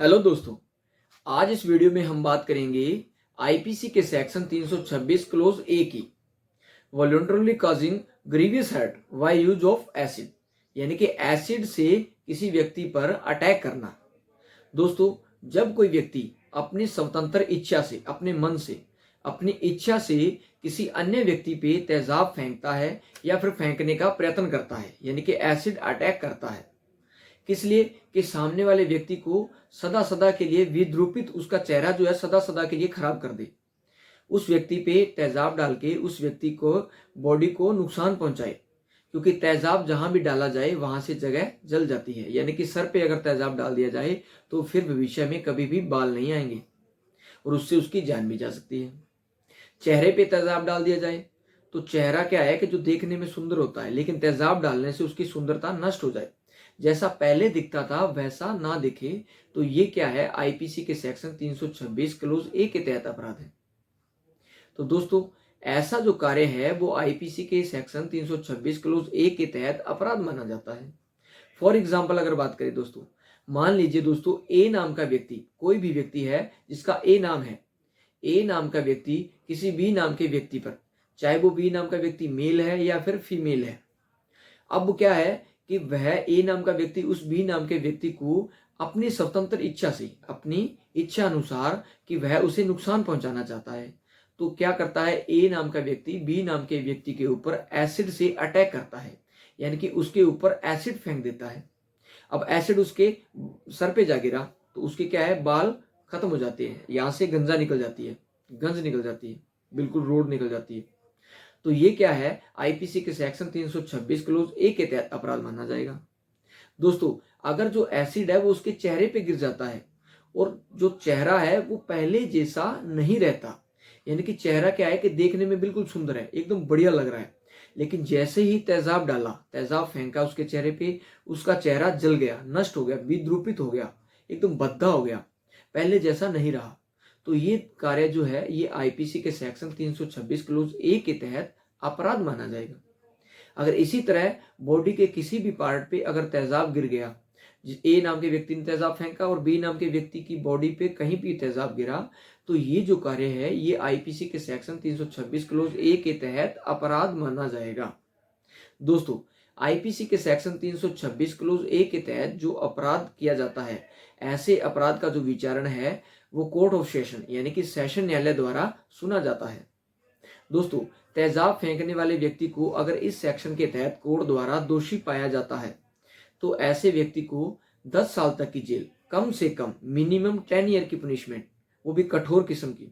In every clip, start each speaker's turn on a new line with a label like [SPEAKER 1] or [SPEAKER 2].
[SPEAKER 1] Hello दोस्तों। आज इस वीडियो में हम बात करेंगे आईपीसी के सेक्शन 326 क्लोज ए की voluntarily causing grievous hurt by use of acid, यानी कि एसिड से किसी व्यक्ति पर अटैक करना। दोस्तों, जब कोई व्यक्ति अपनी स्वतंत्र इच्छा से, अपने मन से, अपनी इच्छा से किसी अन्य व्यक्ति पे तेजाब फेंकता है या फिर फेंकने का प्रयत्न करता है, यानी कि एसिड अटैक करता है, किस लिए कि सामने वाले व्यक्ति को सदा सदा के लिए विद्रूपित, उसका चेहरा जो है सदा सदा के लिए खराब कर दे, उस व्यक्ति पे तेजाब डाल के उस व्यक्ति को, बॉडी को नुकसान पहुंचाए। क्योंकि तेजाब जहां भी डाला जाए वहां से जगह जल जाती है, यानी कि सर पे अगर तेजाब डाल दिया जाए तो फिर भविष्य में कभी भी बाल नहीं आएंगे और उससे उसकी जान भी जा सकती है। चेहरे पे तेजाब डाल दिया जाए तो चेहरा क्या है कि जो देखने में सुंदर होता है, लेकिन तेजाब डालने से उसकी सुंदरता नष्ट हो जाए, जैसा पहले दिखता था वैसा ना दिखे, तो ये क्या है, आईपीसी के सेक्शन 326 क्लोज ए के तहत अपराध है। तो दोस्तों, ऐसा जो कार्य है वो आईपीसी के सेक्शन 326 क्लोज ए के तहत अपराध माना जाता है। फॉर एग्जाम्पल अगर बात करें दोस्तों, मान लीजिए दोस्तों, ए नाम का व्यक्ति, कोई भी व्यक्ति है जिसका ए नाम है, ए नाम का व्यक्ति किसी बी नाम के व्यक्ति पर, चाहे वो बी नाम का व्यक्ति मेल है या फिर फीमेल है, अब क्या है कि वह ए नाम का व्यक्ति उस बी नाम के व्यक्ति को अपनी स्वतंत्र इच्छा से, अपनी इच्छा अनुसार कि वह उसे नुकसान पहुंचाना चाहता है, तो क्या करता है, ए नाम का व्यक्ति बी नाम के व्यक्ति के ऊपर एसिड से अटैक करता है, यानी कि उसके ऊपर एसिड फेंक देता है। अब एसिड उसके सर पे जा गिरा तो उसके क्या है, बाल खत्म हो जाते हैं, यहां से गंजा निकल जाती है, गंज निकल जाती है, बिल्कुल रोड निकल जाती है। तो ये क्या है, आईपीसी के सेक्शन 326 क्लोज ए के तहत अपराध माना जाएगा। दोस्तों, अगर जो एसिड है वो उसके चेहरे पे गिर जाता है और जो चेहरा है वो पहले जैसा नहीं रहता, यानी कि चेहरा क्या है कि देखने में बिल्कुल सुंदर है, एकदम बढ़िया लग रहा है, लेकिन जैसे ही तेजाब डाला, तेजाब फेंका उसके चेहरे पे, उसका चेहरा जल गया, नष्ट हो गया, विद्रूपित हो गया, एकदम भद्दा हो गया, पहले जैसा नहीं रहा। तो ये कार्य जो है ये आईपीसी के सेक्शन 326 क्लोज ए के तहत अपराध माना जाएगा। अगर इसी तरह बॉडी के किसी भी पार्ट पे अगर तेजाब गिर गया, ए नाम के व्यक्ति ने तेजाब फेंका और बी नाम के व्यक्ति की बॉडी पे कहीं भी तेजाब गिरा, तो ये जो कार्य है ये आईपीसी के सेक्शन 326 क्लोज ए के तहत अपराध माना जाएगा। दोस्तों, आईपीसी के सेक्शन 326 क्लोज ए के तहत जो अपराध किया जाता है, ऐसे अपराध का जो विचारण है वो कोर्ट ऑफ सेशन, यानी कि सेशन न्यायालय द्वारा सुना जाता है। दोस्तों, तेजाब फेंकने वाले व्यक्ति को अगर इस सेक्शन के तहत कोर्ट द्वारा दोषी पाया जाता है तो ऐसे व्यक्ति को 10 साल तक की जेल, कम से कम मिनिमम 10 ईयर की पनिशमेंट, वो भी कठोर किस्म की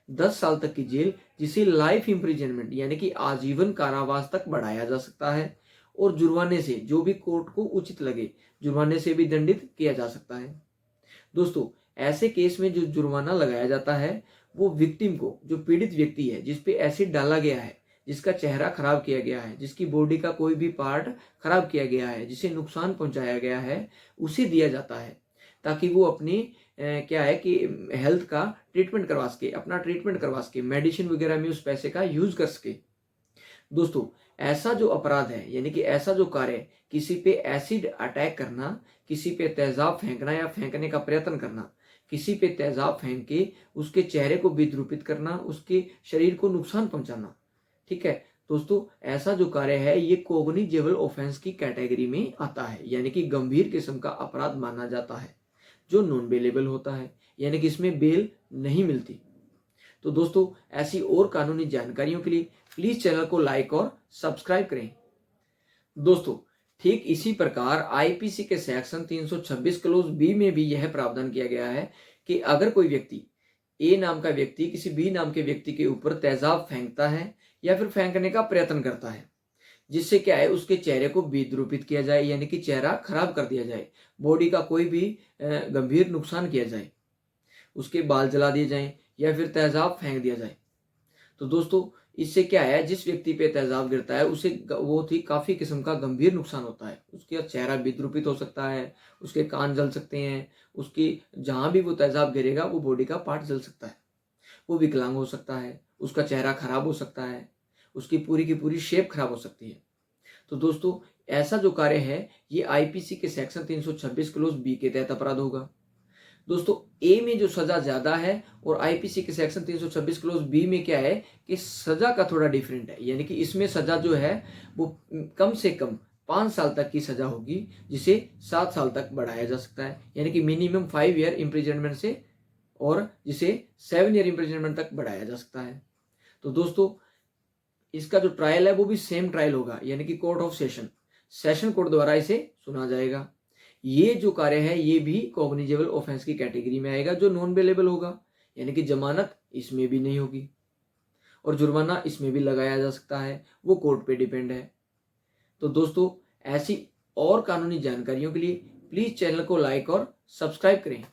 [SPEAKER 1] 10 साल तक की जेल, जिसे लाइफ इंप्रिजनमेंट यानी कि आजीवन कारावास तक बढ़ाया जा सकता है, और जुर्माने से, जो भी कोर्ट को उचित लगे, जुर्माने से भी दंडित किया जा सकता है। दोस्तों, ऐसे केस में जो जुर्माना लगाया जाता है वो विक्टिम को, जो पीड़ित व्यक्ति है, जिस पे एसिड डाला गया है, जिसका चेहरा खराब किया गया है, जिसकी बॉडी का कोई भी पार्ट खराब किया गया है, जिसे नुकसान पहुंचाया गया है, उसे दिया जाता है, ताकि वो अपनी क्या है कि हेल्थ का ट्रीटमेंट करवा सके, अपना ट्रीटमेंट करवा सके, मेडिसिन वगैरह में उस पैसे का यूज कर सके। दोस्तों, ऐसा जो अपराध है, यानी कि ऐसा जो कार्य, किसी पे एसिड अटैक करना, किसी पे तेजाब फेंकना या फेंकने का प्रयत्न करना, किसी पे तेजाब फेंक के उसके चेहरे को विद्रूपित करना, उसके शरीर को नुकसान पहुंचाना, ठीक है दोस्तों, ऐसा जो कार्य है ये कोग्निजेबल ऑफेंस की कैटेगरी में आता है, यानी कि गंभीर किस्म का अपराध माना जाता है, जो नॉन बेलेबल होता है, यानी कि इसमें बेल नहीं मिलती। तो दोस्तों, ऐसी और कानूनी जानकारियों के लिए प्लीज चैनल को लाइक और सब्सक्राइब करें। दोस्तों, ठीक इसी प्रकार आईपीसी के सेक्शन 326 क्लोज बी में भी यह प्रावधान किया गया है कि अगर कोई व्यक्ति, ए नाम का व्यक्ति किसी बी नाम के व्यक्ति के ऊपर तेजाब फेंकता है या फिर फेंकने का प्रयत्न करता है, जिससे क्या है, उसके चेहरे को विद्रूपित किया जाए, यानी कि चेहरा खराब कर दिया जाए, बॉडी का कोई भी गंभीर नुकसान किया जाए, उसके बाल जला दिए जाएं या फिर तेजाब फेंक दिया जाए, तो दोस्तों इससे क्या है, जिस व्यक्ति पे तेजाब गिरता है उसे वो थी काफी किस्म का गंभीर नुकसान होता है, उसका चेहरा विद्रूपित हो सकता है, उसके कान जल सकते हैं, उसकी जहां भी वो तेजाब गिरेगा वो बॉडी का पार्ट जल सकता है, वो विकलांग हो सकता है, उसका चेहरा खराब हो सकता है, उसकी पूरी की पूरी शेप खराब हो सकती है। तो दोस्तों, ऐसा जो कार्य है ये आईपीसी के सेक्शन 326 क्लोज बी के तहत अपराध होगा। दोस्तों ए में जो सजा ज्यादा है और आईपीसी के सेक्शन 326 क्लोज बी में क्या है कि सजा का थोड़ा डिफरेंट है, यानी कि इसमें सजा जो है वो कम से कम 5 साल तक की सजा होगी, जिसे 7 साल तक बढ़ाया जा सकता है, यानी कि मिनिमम 5 ईयर इम्प्रिजनमेंट से और जिसे 7 ईयर इम्प्रिजनमेंट तक बढ़ाया जा सकता है। तो दोस्तों इसका जो ट्रायल है वो भी सेम ट्रायल होगा, यानी कि कोर्ट ऑफ सेशन कोर्ट द्वारा इसे सुना जाएगा। ये जो कार्य है ये भी कॉग्निजेबल ऑफेंस की कैटेगरी में आएगा, जो नॉन बेलेबल होगा, यानी कि जमानत इसमें भी नहीं होगी और जुर्माना इसमें भी लगाया जा सकता है, वो कोर्ट पे डिपेंड है। तो दोस्तों ऐसी और कानूनी जानकारियों के लिए प्लीज चैनल को लाइक और सब्सक्राइब करें।